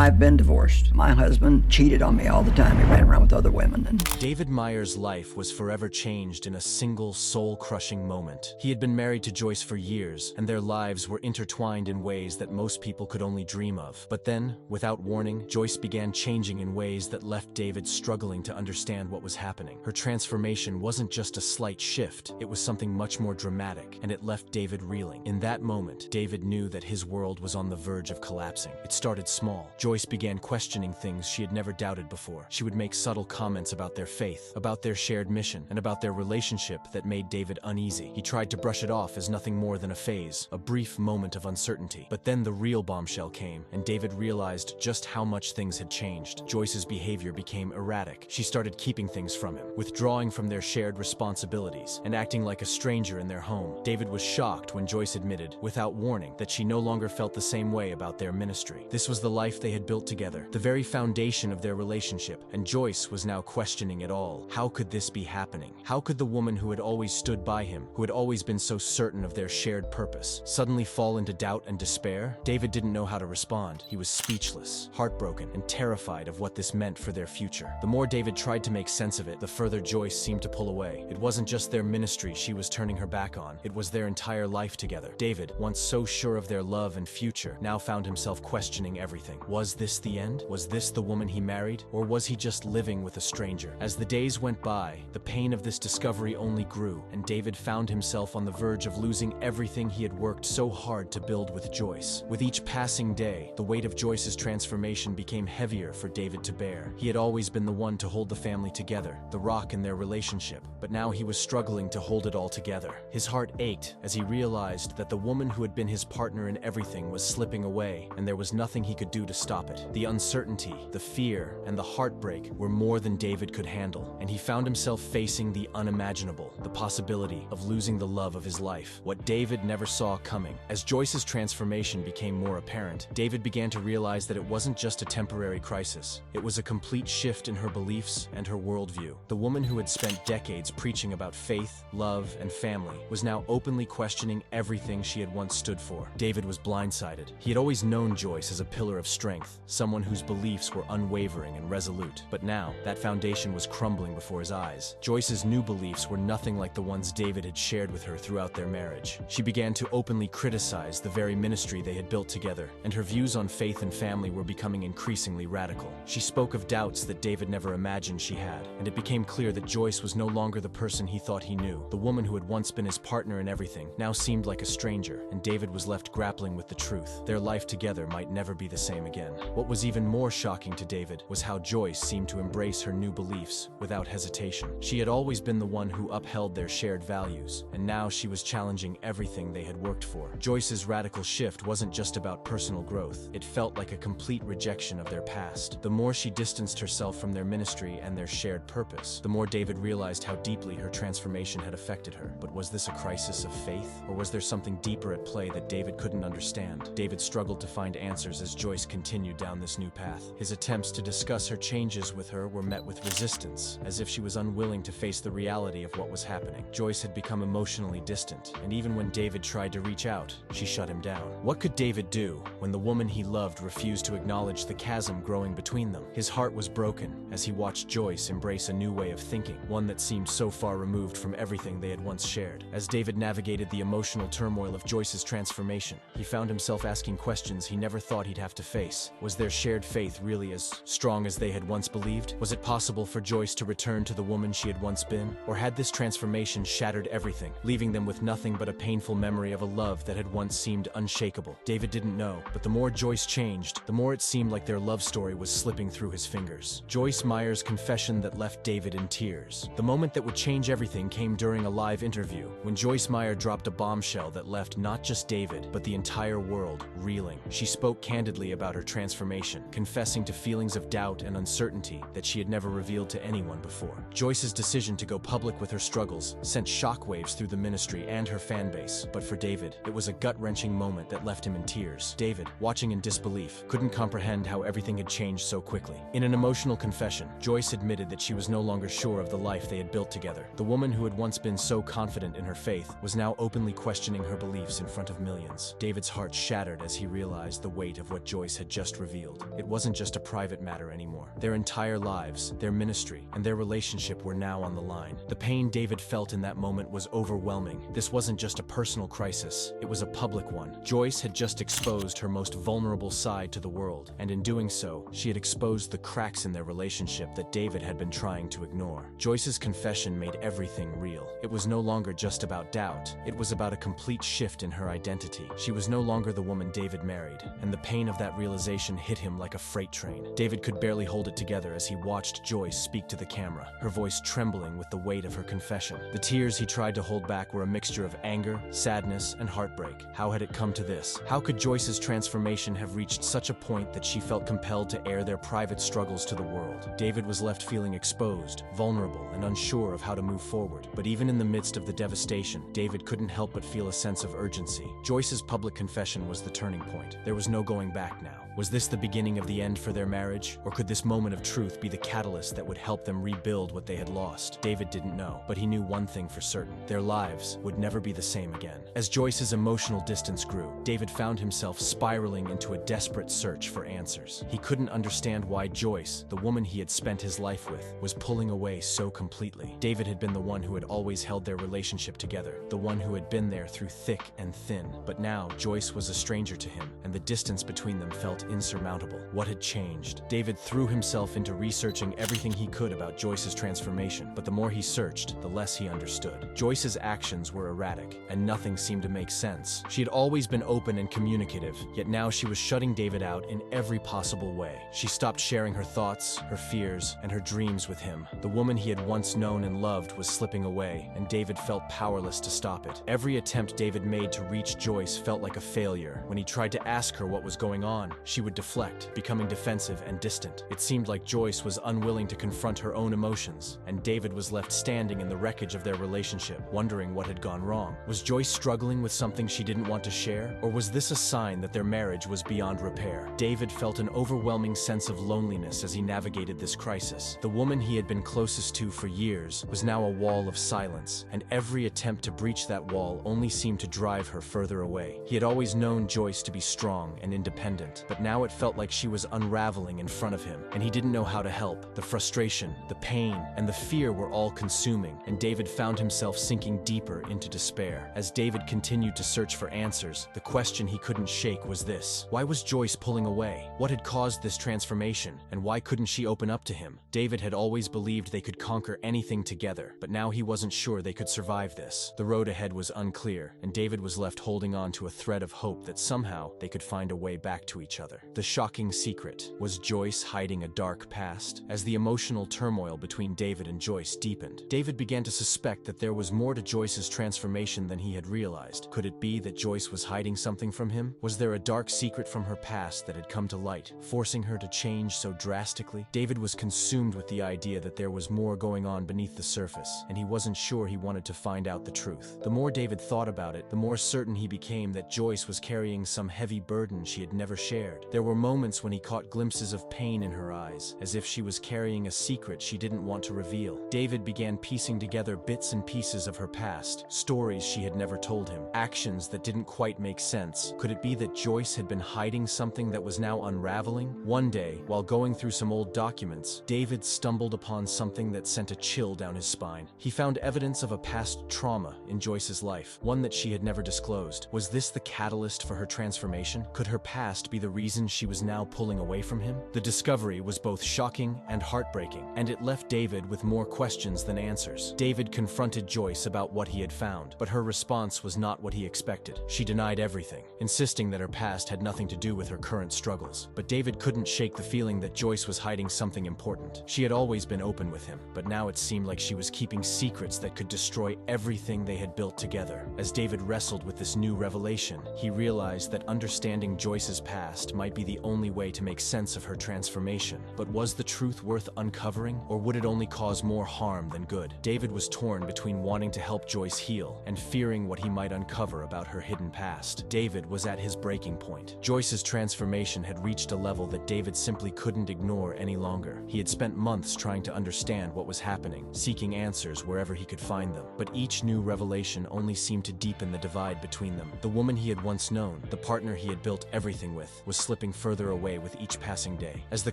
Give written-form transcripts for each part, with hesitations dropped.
I've been divorced. My husband cheated on me all the time. He ran around with other women. David Meyer's life was forever changed in a single soul-crushing moment. He had been married to Joyce for years, and their lives were intertwined in ways that most people could only dream of. But then, without warning, Joyce began changing in ways that left David struggling to understand what was happening. Her transformation wasn't just a slight shift, it was something much more dramatic, and it left David reeling. In that moment, David knew that his world was on the verge of collapsing. It started small. Joyce began questioning things she had never doubted before. She would make subtle comments about their faith, about their shared mission, and about their relationship that made David uneasy. He tried to brush it off as nothing more than a phase, a brief moment of uncertainty. But then the real bombshell came, and David realized just how much things had changed. Joyce's behavior became erratic. She started keeping things from him, withdrawing from their shared responsibilities, and acting like a stranger in their home. David was shocked when Joyce admitted, without warning, that she no longer felt the same way about their ministry. This was the life they had built together, the very foundation of their relationship, and Joyce was now questioning it all. How could this be happening? How could the woman who had always stood by him, who had always been so certain of their shared purpose, suddenly fall into doubt and despair? David didn't know how to respond. He was speechless, heartbroken, and terrified of what this meant for their future. The more David tried to make sense of it, the further Joyce seemed to pull away. It wasn't just their ministry she was turning her back on, it was their entire life together. David, once so sure of their love and future, now found himself questioning everything. Was this the end? Was this the woman he married? Or was he just living with a stranger? As the days went by, the pain of this discovery only grew, and David found himself on the verge of losing everything he had worked so hard to build with Joyce. With each passing day, the weight of Joyce's transformation became heavier for David to bear. He had always been the one to hold the family together, the rock in their relationship, but now he was struggling to hold it all together. His heart ached as he realized that the woman who had been his partner in everything was slipping away, and there was nothing he could do to stop it. The uncertainty, the fear, and the heartbreak were more than David could handle, and he found himself facing the unimaginable, the possibility of losing the love of his life, what David never saw coming. As Joyce's transformation became more apparent, David began to realize that it wasn't just a temporary crisis. It was a complete shift in her beliefs and her worldview. The woman who had spent decades preaching about faith, love, and family was now openly questioning everything she had once stood for. David was blindsided. He had always known Joyce as a pillar of strength, someone whose beliefs were unwavering and resolute. But now, that foundation was crumbling before his eyes. Joyce's new beliefs were nothing like the ones David had shared with her throughout their marriage. She began to openly criticize the very ministry they had built together, and her views on faith and family were becoming increasingly radical. She spoke of doubts that David never imagined she had, and it became clear that Joyce was no longer the person he thought he knew. The woman who had once been his partner in everything now seemed like a stranger, and David was left grappling with the truth. Their life together might never be the same again. What was even more shocking to David was how Joyce seemed to embrace her new beliefs without hesitation. She had always been the one who upheld their shared values, and now she was challenging everything they had worked for. Joyce's radical shift wasn't just about personal growth. It felt like a complete rejection of their past. The more she distanced herself from their ministry and their shared purpose, the more David realized how deeply her transformation had affected her. But was this a crisis of faith, or was there something deeper at play that David couldn't understand? David struggled to find answers as Joyce continued down this new path. His attempts to discuss her changes with her were met with resistance, as if she was unwilling to face the reality of what was happening. Joyce had become emotionally distant, and even when David tried to reach out, she shut him down. What could David do when the woman he loved refused to acknowledge the chasm growing between them? His heart was broken as he watched Joyce embrace a new way of thinking, one that seemed so far removed from everything they had once shared. As David navigated the emotional turmoil of Joyce's transformation, he found himself asking questions he never thought he'd have to face. Was their shared faith really as strong as they had once believed? Was it possible for Joyce to return to the woman she had once been? Or had this transformation shattered everything, leaving them with nothing but a painful memory of a love that had once seemed unshakable? David didn't know, but the more Joyce changed, the more it seemed like their love story was slipping through his fingers. Joyce Meyer's confession that left David in tears. The moment that would change everything came during a live interview, when Joyce Meyer dropped a bombshell that left not just David, but the entire world reeling. She spoke candidly about her transformation, confessing to feelings of doubt and uncertainty that she had never revealed to anyone before. Joyce's decision to go public with her struggles sent shockwaves through the ministry and her fan base, but for David, it was a gut-wrenching moment that left him in tears. David, watching in disbelief, couldn't comprehend how everything had changed so quickly. In an emotional confession, Joyce admitted that she was no longer sure of the life they had built together. The woman who had once been so confident in her faith was now openly questioning her beliefs in front of millions. David's heart shattered as he realized the weight of what Joyce had just first revealed. It wasn't just a private matter anymore. Their entire lives, their ministry, and their relationship were now on the line. The pain David felt in that moment was overwhelming. This wasn't just a personal crisis, it was a public one. Joyce had just exposed her most vulnerable side to the world, and in doing so, she had exposed the cracks in their relationship that David had been trying to ignore. Joyce's confession made everything real. It was no longer just about doubt, it was about a complete shift in her identity. She was no longer the woman David married, and the pain of that realization hit him like a freight train. David could barely hold it together as he watched Joyce speak to the camera, her voice trembling with the weight of her confession. The tears he tried to hold back were a mixture of anger, sadness, and heartbreak. How had it come to this? How could Joyce's transformation have reached such a point that she felt compelled to air their private struggles to the world? David was left feeling exposed, vulnerable, and unsure of how to move forward. But even in the midst of the devastation, David couldn't help but feel a sense of urgency. Joyce's public confession was the turning point. There was no going back now. Was this the beginning of the end for their marriage? Or could this moment of truth be the catalyst that would help them rebuild what they had lost? David didn't know, but he knew one thing for certain. Their lives would never be the same again. As Joyce's emotional distance grew, David found himself spiraling into a desperate search for answers. He couldn't understand why Joyce, the woman he had spent his life with, was pulling away so completely. David had been the one who had always held their relationship together, the one who had been there through thick and thin. But now, Joyce was a stranger to him, and the distance between them felt insurmountable. What had changed? David threw himself into researching everything he could about Joyce's transformation, but the more he searched, the less he understood. Joyce's actions were erratic, and nothing seemed to make sense. She had always been open and communicative, yet now she was shutting David out in every possible way. She stopped sharing her thoughts, her fears, and her dreams with him. The woman he had once known and loved was slipping away, and David felt powerless to stop it. Every attempt David made to reach Joyce felt like a failure. When he tried to ask her what was going on, she would deflect, becoming defensive and distant. It seemed like Joyce was unwilling to confront her own emotions, and David was left standing in the wreckage of their relationship, wondering what had gone wrong. Was Joyce struggling with something she didn't want to share, or was this a sign that their marriage was beyond repair? David felt an overwhelming sense of loneliness as he navigated this crisis. The woman he had been closest to for years was now a wall of silence, and every attempt to breach that wall only seemed to drive her further away. He had always known Joyce to be strong and independent, but now it felt like she was unraveling in front of him, and he didn't know how to help. The frustration, the pain, and the fear were all consuming, and David found himself sinking deeper into despair. As David continued to search for answers, the question he couldn't shake was this: why was Joyce pulling away? What had caused this transformation, and why couldn't she open up to him? David had always believed they could conquer anything together, but now he wasn't sure they could survive this. The road ahead was unclear, and David was left holding on to a thread of hope that somehow they could find a way back to each other. The shocking secret: was Joyce hiding a dark past? As the emotional turmoil between David and Joyce deepened, David began to suspect that there was more to Joyce's transformation than he had realized. Could it be that Joyce was hiding something from him? Was there a dark secret from her past that had come to light, forcing her to change so drastically? David was consumed with the idea that there was more going on beneath the surface, and he wasn't sure he wanted to find out the truth. The more David thought about it, the more certain he became that Joyce was carrying some heavy burden she had never shared. There were moments when he caught glimpses of pain in her eyes, as if she was carrying a secret she didn't want to reveal. David began piecing together bits and pieces of her past, stories she had never told him, actions that didn't quite make sense. Could it be that Joyce had been hiding something that was now unraveling? One day, while going through some old documents, David stumbled upon something that sent a chill down his spine. He found evidence of a past trauma in Joyce's life, one that she had never disclosed. Was this the catalyst for her transformation? Could her past be the reason she was now pulling away from him? The discovery was both shocking and heartbreaking, and it left David with more questions than answers. David confronted Joyce about what he had found, but her response was not what he expected. She denied everything, insisting that her past had nothing to do with her current struggles. But David couldn't shake the feeling that Joyce was hiding something important. She had always been open with him, but now it seemed like she was keeping secrets that could destroy everything they had built together. As David wrestled with this new revelation, he realized that understanding Joyce's past might be the only way to make sense of her transformation. But was the truth worth uncovering, or would it only cause more harm than good? David was torn between wanting to help Joyce heal and fearing what he might uncover about her hidden past. David was at his breaking point. Joyce's transformation had reached a level that David simply couldn't ignore any longer. He had spent months trying to understand what was happening, seeking answers wherever he could find them. But each new revelation only seemed to deepen the divide between them. The woman he had once known, the partner he had built everything with, was slipping slipping further away with each passing day. As the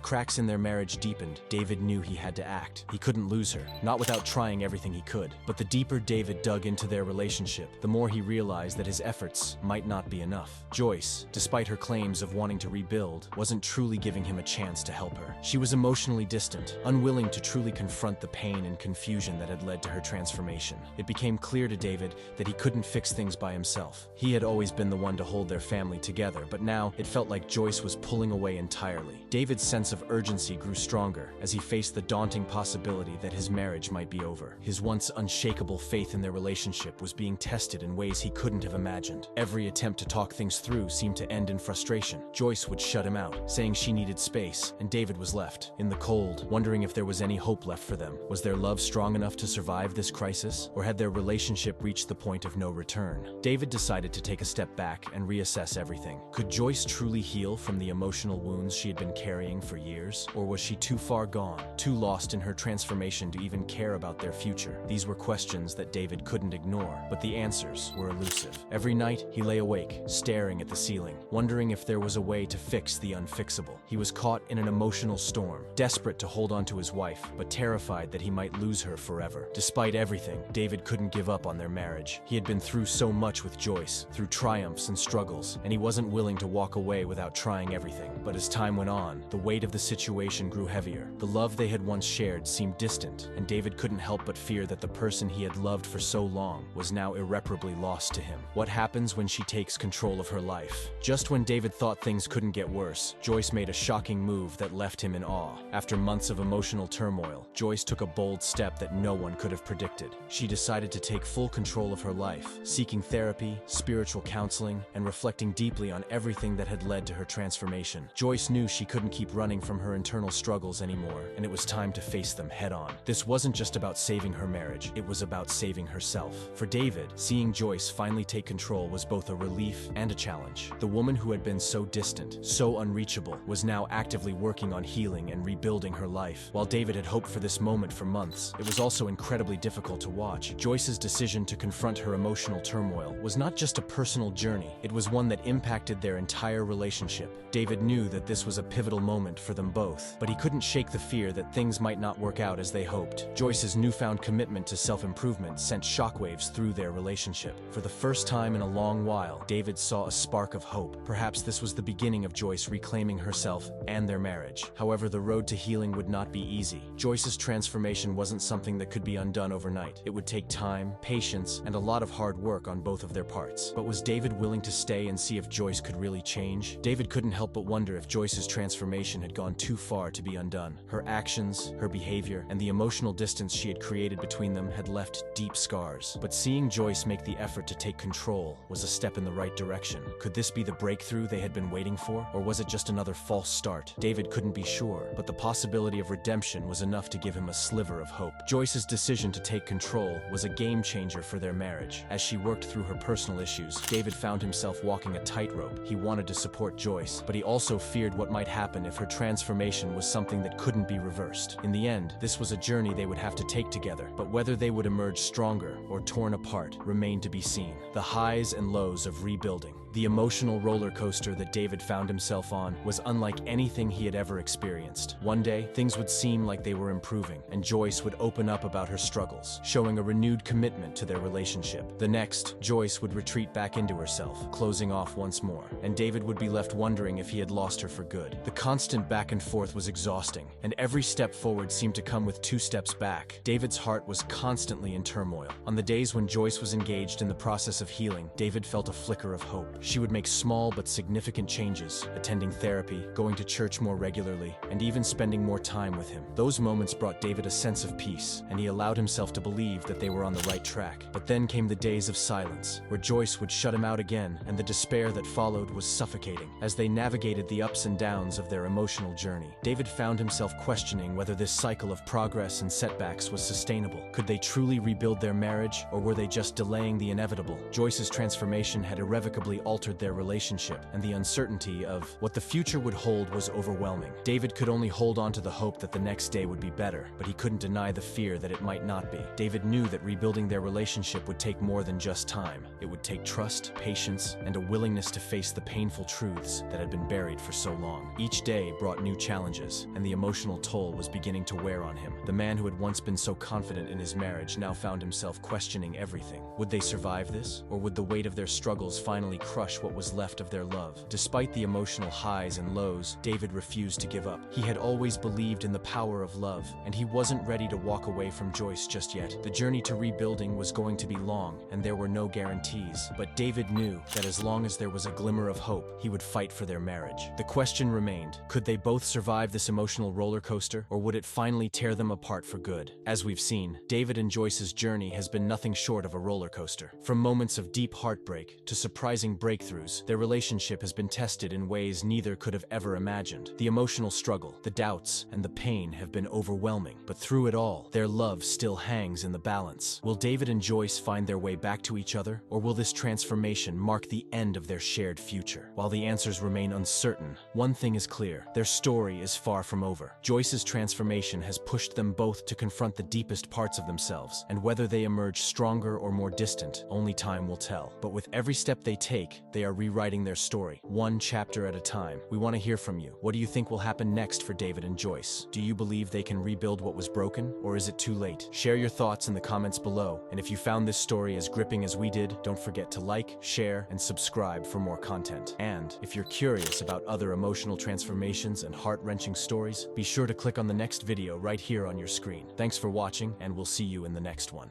cracks in their marriage deepened, David knew he had to act. He couldn't lose her, not without trying everything he could. But the deeper David dug into their relationship, the more he realized that his efforts might not be enough. Joyce, despite her claims of wanting to rebuild, wasn't truly giving him a chance to help her. She was emotionally distant, unwilling to truly confront the pain and confusion that had led to her transformation. It became clear to David that he couldn't fix things by himself. He had always been the one to hold their family together, but now it felt like Joyce was pulling away entirely. David's sense of urgency grew stronger as he faced the daunting possibility that his marriage might be over. His once unshakable faith in their relationship was being tested in ways he couldn't have imagined. Every attempt to talk things through seemed to end in frustration. Joyce would shut him out, saying she needed space, and David was left in the cold, wondering if there was any hope left for them. Was their love strong enough to survive this crisis, or had their relationship reached the point of no return? David decided to take a step back and reassess everything. Could Joyce truly heal from the emotional wounds she had been carrying for years, or was she too far gone, too lost in her transformation to even care about their future? These were questions that David couldn't ignore, but the answers were elusive. Every night, he lay awake, staring at the ceiling, wondering if there was a way to fix the unfixable. He was caught in an emotional storm, desperate to hold on to his wife, but terrified that he might lose her forever. Despite everything, David couldn't give up on their marriage. He had been through so much with Joyce, through triumphs and struggles, and he wasn't willing to walk away without trying everything. But as time went on, the weight of the situation grew heavier. The love they had once shared seemed distant, and David couldn't help but fear that the person he had loved for so long was now irreparably lost to him. What happens when she takes control of her life? Just when David thought things couldn't get worse, Joyce made a shocking move that left him in awe. After months of emotional turmoil, Joyce took a bold step that no one could have predicted. She decided to take full control of her life, seeking therapy, spiritual counseling, and reflecting deeply on everything that had led to her transformation. Joyce knew she couldn't keep running from her internal struggles anymore, and it was time to face them head-on. This wasn't just about saving her marriage, it was about saving herself. For David, seeing Joyce finally take control was both a relief and a challenge. The woman who had been so distant, so unreachable, was now actively working on healing and rebuilding her life. While David had hoped for this moment for months, it was also incredibly difficult to watch. Joyce's decision to confront her emotional turmoil was not just a personal journey, it was one that impacted their entire relationship. David knew that this was a pivotal moment for them both, but he couldn't shake the fear that things might not work out as they hoped. Joyce's newfound commitment to self-improvement sent shockwaves through their relationship. For the first time in a long while, David saw a spark of hope. Perhaps this was the beginning of Joyce reclaiming herself and their marriage. However, the road to healing would not be easy. Joyce's transformation wasn't something that could be undone overnight. It would take time, patience, and a lot of hard work on both of their parts. But was David willing to stay and see if Joyce could really change? David couldn't help but wonder if Joyce's transformation had gone too far to be undone. Her actions, her behavior, and the emotional distance she had created between them had left deep scars. But seeing Joyce make the effort to take control was a step in the right direction. Could this be the breakthrough they had been waiting for, or was it just another false start? David couldn't be sure, but the possibility of redemption was enough to give him a sliver of hope. Joyce's decision to take control was a game changer for their marriage. As she worked through her personal issues, David found himself walking a tightrope. He wanted to support Joyce, but he also feared what might happen if her transformation was something that couldn't be reversed. In the end, this was a journey they would have to take together, but whether they would emerge stronger or torn apart remained to be seen. The highs and lows of rebuilding. The emotional roller coaster that David found himself on was unlike anything he had ever experienced. One day, things would seem like they were improving, and Joyce would open up about her struggles, showing a renewed commitment to their relationship. The next, Joyce would retreat back into herself, closing off once more, and David would be left wondering if he had lost her for good. The constant back and forth was exhausting, and every step forward seemed to come with 2 steps back. David's heart was constantly in turmoil. On the days when Joyce was engaged in the process of healing, David felt a flicker of hope. She would make small but significant changes, attending therapy, going to church more regularly, and even spending more time with him. Those moments brought David a sense of peace, and he allowed himself to believe that they were on the right track. But then came the days of silence, where Joyce would shut him out again, and the despair that followed was suffocating. As they navigated the ups and downs of their emotional journey, David found himself questioning whether this cycle of progress and setbacks was sustainable. Could they truly rebuild their marriage, or were they just delaying the inevitable? Joyce's transformation had irrevocably altered their relationship, and the uncertainty of what the future would hold was overwhelming. David could only hold on to the hope that the next day would be better, but he couldn't deny the fear that it might not be. David knew that rebuilding their relationship would take more than just time. It would take trust, patience, and a willingness to face the painful truths that had had been buried for so long. Each day brought new challenges, and the emotional toll was beginning to wear on him. The man who had once been so confident in his marriage now found himself questioning everything. Would they survive this, or would the weight of their struggles finally crush what was left of their love? Despite the emotional highs and lows, David refused to give up. He had always believed in the power of love, and he wasn't ready to walk away from Joyce just yet. The journey to rebuilding was going to be long, and there were no guarantees. But David knew that as long as there was a glimmer of hope, he would fight for their marriage. The question remained, could they both survive this emotional roller coaster, or would it finally tear them apart for good? As we've seen, David and Joyce's journey has been nothing short of a roller coaster. From moments of deep heartbreak to surprising breakthroughs, their relationship has been tested in ways neither could have ever imagined. The emotional struggle, the doubts, and the pain have been overwhelming, but through it all, their love still hangs in the balance. Will David and Joyce find their way back to each other, or will this transformation mark the end of their shared future? While the answers remain uncertain, one thing is clear: their story is far from over. Joyce's transformation has pushed them both to confront the deepest parts of themselves, and whether they emerge stronger or more distant, only time will tell. But with every step they take, they are rewriting their story, one chapter at a time. We want to hear from you. What do you think will happen next for David and Joyce? Do you believe they can rebuild what was broken, or is it too late? Share your thoughts in the comments below, and if you found this story as gripping as we did, don't forget to like, share, and subscribe for more content. And if you're curious about other emotional transformations and heart-wrenching stories, be sure to click on the next video right here on your screen. Thanks for watching, and we'll see you in the next one.